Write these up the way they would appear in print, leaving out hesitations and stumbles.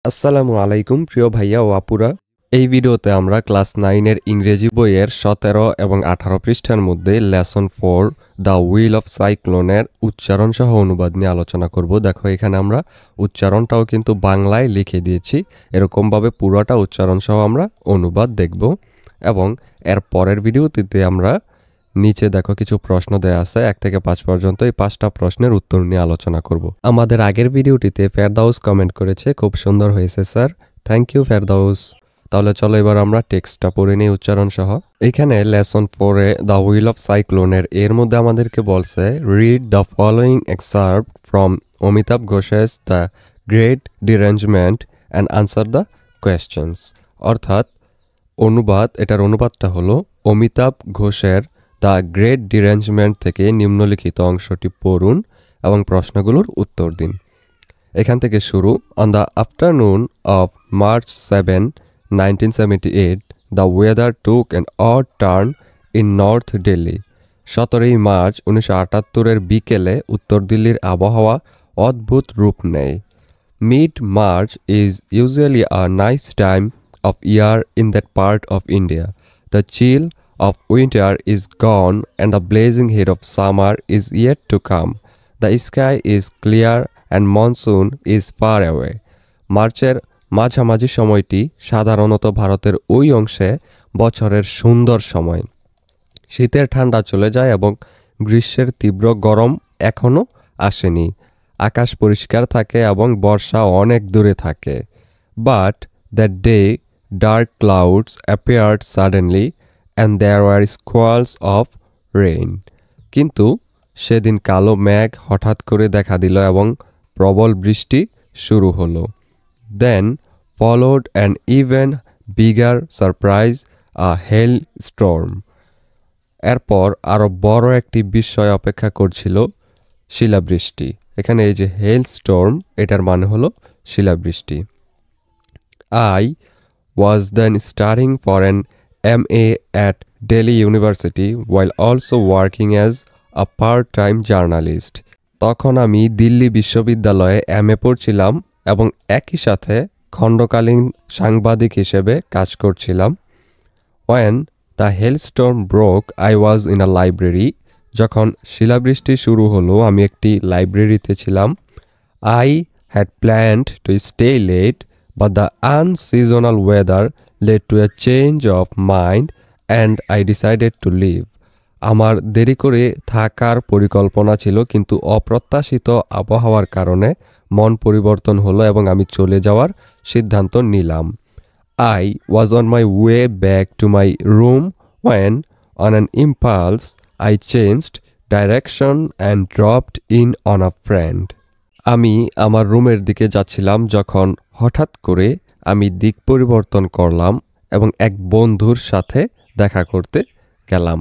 আসসালামু আলাইকুম প্রিয় ভাইয়া ও আপুরা। এই ভিডিওতে আমরা ক্লাস 9 এর ইংরেজি বইয়ের 17 এবং 18 পৃষ্ঠার মধ্যে লেসন 4 দ্য হুইল অফ সাইক্লোনের উচ্চারণ সহ অনুবাদ নিয়ে আলোচনা করব। দেখো এখানে আমরা উচ্চারণটাও কিন্তু বাংলায় লিখে দিয়েছি। এরকমভাবে পুরোটা উচ্চারণ সহ আমরা অনুবাদ দেখব এবং এর পরের ভিডিওটিতে আমরা নিচে দেখো কিছু প্রশ্ন দেয়া আছে 1 থেকে 5 পর্যন্ত। এই 5টা প্রশ্নের উত্তর নিয়ে আলোচনা করব। আমাদের আগের ভিডিওটিতে ফেরদাউস কমেন্ট করেছে, খুব সুন্দর হয়েছে স্যার, থ্যাংক ইউ ফেরদাউস। তাহলে চলো এবার আমরা টেক্সটটা পড়ে নিই উচ্চারণ সহ। এখানে লেসন 4 এ দ্য হুইল অফ সাইক্লোনের এর মধ্যে আমাদেরকে বলছে read the following excerpt from Amitav Ghosh's the great derangement and answer the questions. অর্থাৎ অনুবাদ, এটার অনুবাদটা হলো অমিতাভ ঘোষের দ্য গ্রেট ডিরেঞ্জমেন্ট থেকে নিম্নলিখিত অংশটি পড়ুন এবং প্রশ্নগুলোর উত্তর দিন। এখান থেকে শুরু। On the afternoon of March 7, 1978, the weather took an odd turn in north Delhi. 17 March 1978 বিকেলে উত্তর দিল্লির আবহাওয়া অদ্ভুত রূপ নেয়। Mid March is usually a nice time of year in that part of India. The chill of winter is gone and the blazing heat of summer is yet to come. The sky is clear and monsoon is far away. মার্চের মাঝামাঝি সময়টি সাধারণত ভারতের ওই অংশে বছরের সুন্দর সময়। শীতের ঠান্ডা চলে যায় এবং গ্রীষ্মের তীব্র গরম এখনও আসেনি। আকাশ পরিষ্কার থাকে এবং বর্ষা অনেক দূরে থাকে। But that day dark clouds appeared suddenly and there were squalls of rain. কিন্তু সেদিন কালো মেঘ হঠাৎ করে দেখা দিল এবং প্রবল বৃষ্টি শুরু হলো। Then followed an even bigger surprise, a hailstorm. এরপর আরো বড় একটি বিস্ময় অপেক্ষা করছিল, শিলাবৃষ্টি। এখানে এই যে হেলস্টর্ম, এটার মানে হলো শিলাবৃষ্টি। I was then studying for an MA at Delhi University while also working as a part-time journalist. তখন আমি দিল্লি বিশ্ববিদ্যালয়ে MA পড়ছিলাম এবং একই সাথে খণ্ডকালীন সাংবাদিক হিসেবে কাজ করছিলাম। When the hailstorm broke, I was in a library. যখন শিলাবৃষ্টি শুরু হলো আমি একটি লাইব্রেরিতে ছিলাম। I had planned to stay late, but the unseasonal weather led to a change of mind and I decided to leave. আমার দেরি করে থাকার পরিকল্পনা ছিল, কিন্তু অপ্রত্যাশিত আবহাওয়ার কারণে মন পরিবর্তন হলো এবং আমি চলে যাওয়ার সিদ্ধান্ত নিলাম। I was on my way back to my room when, on an impulse, I changed direction and dropped in on a friend. আমি আমার রুমের দিকে যাচ্ছিলাম যখন হঠাৎ করে আমি দিক পরিবর্তন করলাম এবং এক বন্ধুর সাথে দেখা করতে গেলাম।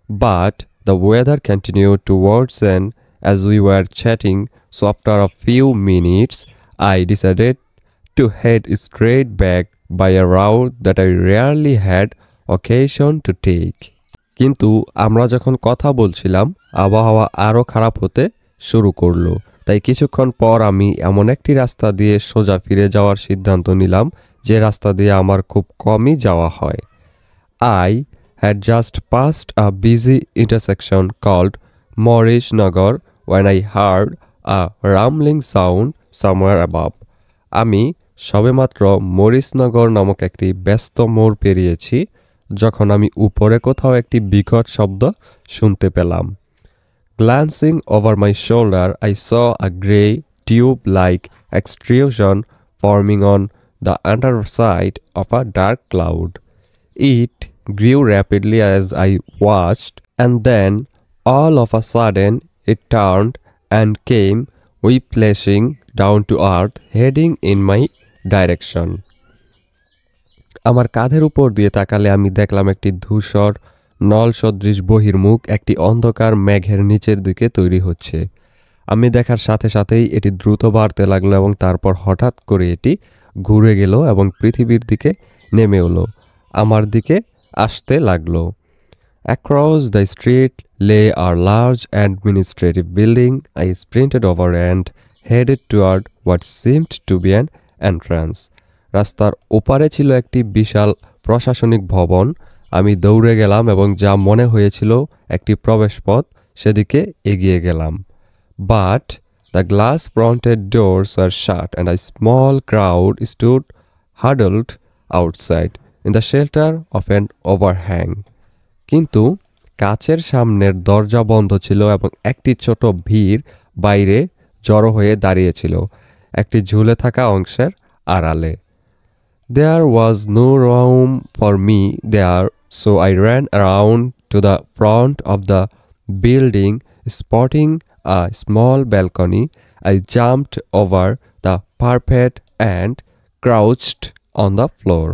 But the weather continued to worsen as we were chatting, so after a few minutes I decided to head straight back by a route that I rarely had occasion to take. কিন্তু আমরা যখন কথা বলছিলাম আবহাওয়া আরও খারাপ হতে শুরু করলো, তাই কিছুক্ষণ পর আমি এমন একটি রাস্তা দিয়ে সোজা ফিরে যাওয়ার সিদ্ধান্ত নিলাম যে রাস্তা দিয়ে আমার খুব কমই যাওয়া হয়। I had just passed a busy intersection called Morish Nagar when I heard a rumbling sound somewhere above. আমি সবেমাত্র মরিশনগর নামক একটি ব্যস্ত মোড় পেরিয়েছি যখন আমি উপরে কোথাও একটি বিকট শব্দ শুনতে পেলাম। Glancing over my shoulder, I saw a grey tube-like extrusion forming on the underside of a dark cloud. It grew rapidly as I watched, and then all of a sudden it turned and came whiplashing down to earth, heading in my direction. আমার কাঁধের উপর দিয়ে তাকালে আমি দেখলাম একটি ধূসর নল সদৃশ বহির্মুখ একটি অন্ধকার মেঘের নিচের দিকে তৈরি হচ্ছে। আমি দেখার সাথে সাথেই এটি দ্রুত বাড়তে লাগলো এবং তারপর হঠাৎ করে এটি ঘুরে গেল এবং পৃথিবীর দিকে নেমে এলো, আমার দিকে আসতে লাগলো। Across the street lay a large administrative building. I sprinted over and headed toward what seemed to be an entrance. রাস্তার ওপারে ছিল একটি বিশাল প্রশাসনিক ভবন। আমি দৌড়ে গেলাম এবং যা মনে হয়েছিল একটি প্রবেশপথ সেদিকে এগিয়ে গেলাম। But the glass-fronted doors were shut and a small crowd stood huddled outside in the shelter of an overhang. কিন্তু কাচের সামনের দরজা বন্ধ ছিল এবং একটি ছোট ভিড় বাইরে জড়ো হয়ে দাঁড়িয়েছিল একটি ঝুলে থাকা অংশের আড়ালে। There was no room for me there, so I ran around to the front of the building, spotting a small balcony. I jumped over the parapet and crouched on the floor.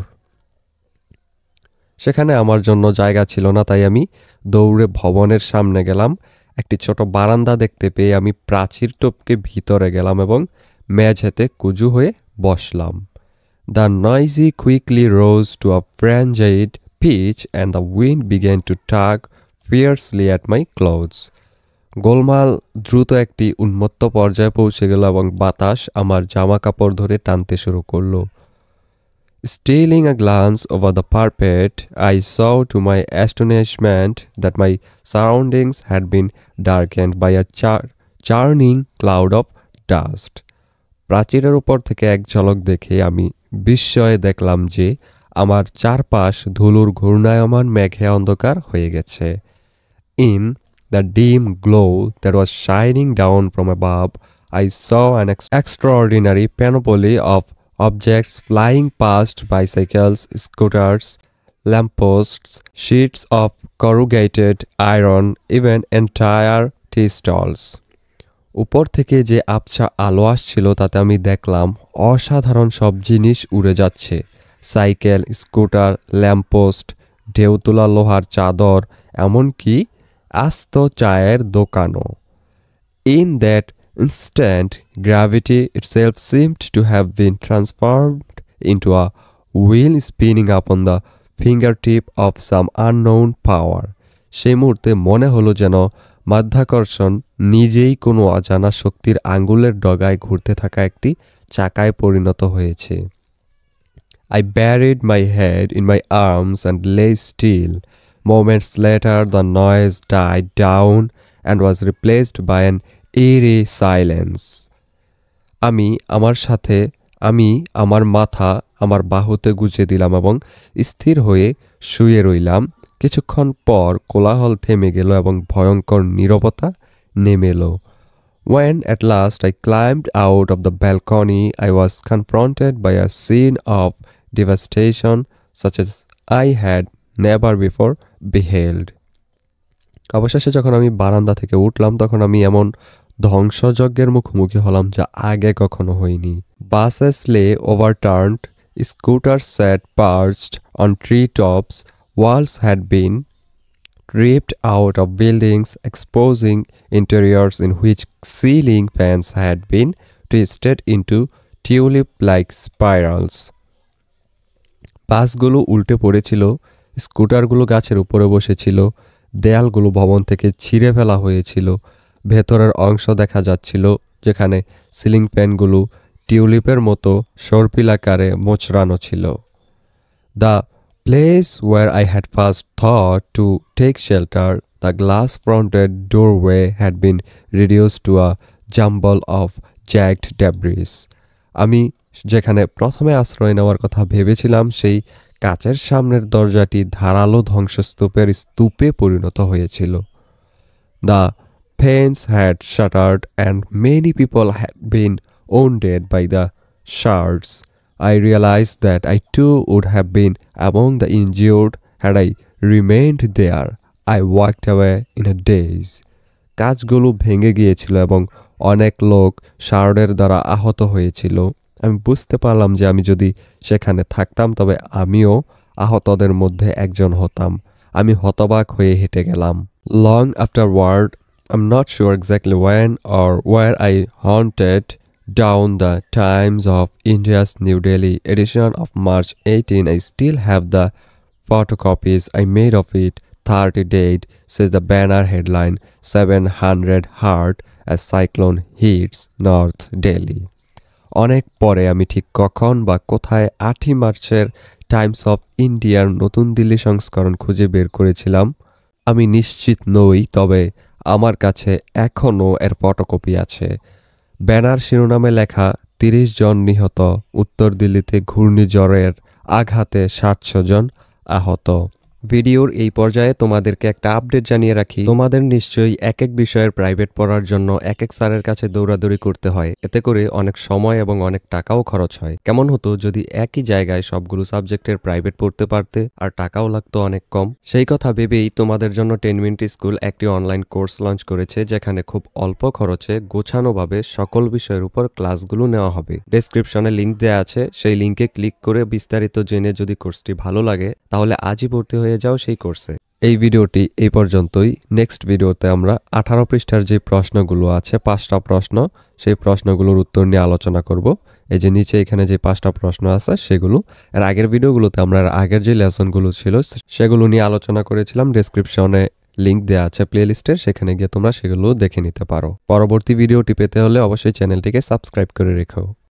সেখানে আমার জন্য জায়গা ছিল না, তাই আমি দৌড়ে ভবনের সামনে গেলাম। একটি ছোট বারান্দা দেখতে পেয়ে আমি প্রাচীর টপকে ভিতরে গেলাম এবং মেঝেতে কুজু হয়ে বসলাম। The noise quickly rose to a frenzied pitch and the wind began to tug fiercely at my clothes. গোলমাল দ্রুত একটি উন্মত্ত পর্যায়ে পৌঁছে গেল এবং বাতাস আমার জামা কাপড় ধরে টানতে শুরু করলো। Stealing a glance over the parapet, I saw to my astonishment that my surroundings had been darkened by a churning cloud of dust. প্রাচীরের উপর থেকে এক ঝলক দেখে আমি বিস্ময়ে দেখলাম যে আমার চারপাশ ধুলোর ঘূর্ণায়মান মেঘে অন্ধকার হয়ে গেছে। In the dim glow that was shining down from above, I saw an extraordinary panoply of objects flying past: bicycles, scooters, lampposts, sheets of corrugated iron, even entire tea stalls. উপর থেকে যে আবছা আলো আসছিল তাতে আমি দেখলাম অসাধারণ সব জিনিস উড়ে যাচ্ছে। সাইকেল, স্কুটার, ল্যাম্পপোস্ট, ঢেউতোলা লোহার চাদর, এমনকি আস্ত চায়ের দোকানও। In that instant, gravity itself seemed to have been transformed into a wheel spinning upon the fingertip of some unknown power. সেই মুহূর্তে মনে হলো যেন মাধ্যাকর্ষণ নিজেই কোনো অজানা শক্তির আঙ্গুলের ডগায় ঘুরতে থাকা একটি চাকায় পরিণত হয়েছে। I buried my head in my arms and lay still. Moments later, the noise died down and was replaced by an eerie silence. আমি আমার মাথা আমার বাহুতে গুজে দিলাম এবং স্থির হয়ে শুয়ে রইলাম। কিছুক্ষণ পর কোলাহল থেমে গেল এবং ভয়ঙ্কর নীরবতা নেমে এলো। When at last I climbed out of the balcony, I was confronted by a scene of devastation such as I had never before beheld. অবশেষে যখন আমি বারান্দা থেকে উঠলাম তখন আমি এমন ধ্বংসযজ্ঞের মুখোমুখি হলাম যা আগে কখনো হয়নি। Buses lay overturned, scooters sat perched on tree tops, walls had been ripped out of buildings, exposing interiors in which ceiling fans had been twisted into tulip-like spirals. বাসগুলো উল্টে পড়েছিল, স্কুটারগুলো গাছের উপরে বসেছিল, দেয়ালগুলো ভবন থেকে ছিঁড়ে ফেলা হয়েছিল, ভেতরের অংশ দেখা যাচ্ছিল যেখানে সিলিং ফ্যানগুলো টিউলিপের মতো সর্পিলাকারে মোচড়ানো ছিল। The place where I had first thought to take shelter, the glass-fronted doorway had been reduced to a jumble of jagged debris. আমি যেখানে প্রথমে আশ্রয় নেওয়ার কথা ভেবেছিলাম সেই কাচের সামনের দরজাটি ধারালো ধ্বংসস্তূপের স্তূপে পরিণত হয়েছিল। The panes had shattered and many people had been wounded by the shards. I realized that I too would have been among the injured had I remained there. I walked away in a daze. কাঁচগুলো ভেঙে গিয়েছিল এবং অনেক লোক শার্ডের দ্বারা আহত হয়েছিল। আমি বুঝতে পারলাম যে আমি যদি সেখানে থাকতাম তবে আমিও আহতদের মধ্যে একজন হতাম। আমি হতবাক হয়ে হেঁটে গেলাম। Long afterward, I'm not sure exactly when or where I hunted down the Times of India's New Delhi edition of March 18. I still have the photocopies I made of it. 30 dead, says the banner headline. 700 hurt as cyclone hits North Delhi. অনেক পরে আমি ঠিক কখন বা কোথায় 8ই মার্চের Times of ইন্ডিয়ার নতুন দিল্লি সংস্করণ খুঁজে বের করেছিলাম আমি নিশ্চিত নই, তবে আমার কাছে এখনও এর ফটোকপি আছে। ব্যানার শিরোনামে লেখা 30 জন নিহত, উত্তর দিল্লিতে ঘূর্ণিঝড়ের আঘাতে 700 জন আহত। ভিডিওর এই পর্যায়ে তোমাদেরকে একটা আপডেট জানিয়ে রাখি, তোমাদের নিশ্চয়ই এক এক বিষয়ের প্রাইভেট পড়ার জন্য এক এক স্যারের কাছে দৌড়াদৌড়ি করতে হয়। এতে করে অনেক সময় এবং অনেক টাকাও খরচ হয়। কেমন হতো যদি একই জায়গায় সবগুলো সাবজেক্টের প্রাইভেট পড়তে পারতে আর টাকাও লাগতো অনেক কম। সেই কথা ভেবেই তোমাদের জন্য 10 মিনিট স্কুল একটি অনলাইন কোর্স লঞ্চ করেছে, যেখানে খুব অল্প খরচে গোছানোভাবে সকল বিষয়ের উপর ক্লাসগুলো নেওয়া হবে। ডেসক্রিপশনে লিংক দেওয়া আছে, সেই লিংকে ক্লিক করে বিস্তারিত জেনে যদি কোর্সটি ভালো লাগে তাহলে আজই ভর্তি হয়ে যাও সেই কোর্সে। এই ভিডিওটি এই পর্যন্তই। নেক্সট ভিডিওতে আমরা 18 পৃষ্ঠার যে প্রশ্নগুলো আছে 5টা প্রশ্ন, সেই প্রশ্নগুলোর উত্তর নিয়ে আলোচনা করব। এই যে নিচে এখানে যে 5টা প্রশ্ন আছে সেগুলো, এর আগের ভিডিওগুলোতে আমরা আগের যে লেসনগুলো ছিল সেগুলো নিয়ে আলোচনা করেছিলাম। ডেসক্রিপশনে লিংক দেওয়া আছে প্লেলিস্টের, সেখানে গিয়ে তোমরা সেগুলো দেখে নিতে পারো। পরবর্তী ভিডিওটি পেতে হলে অবশ্যই চ্যানেলটিকে সাবস্ক্রাইব করে রেখো।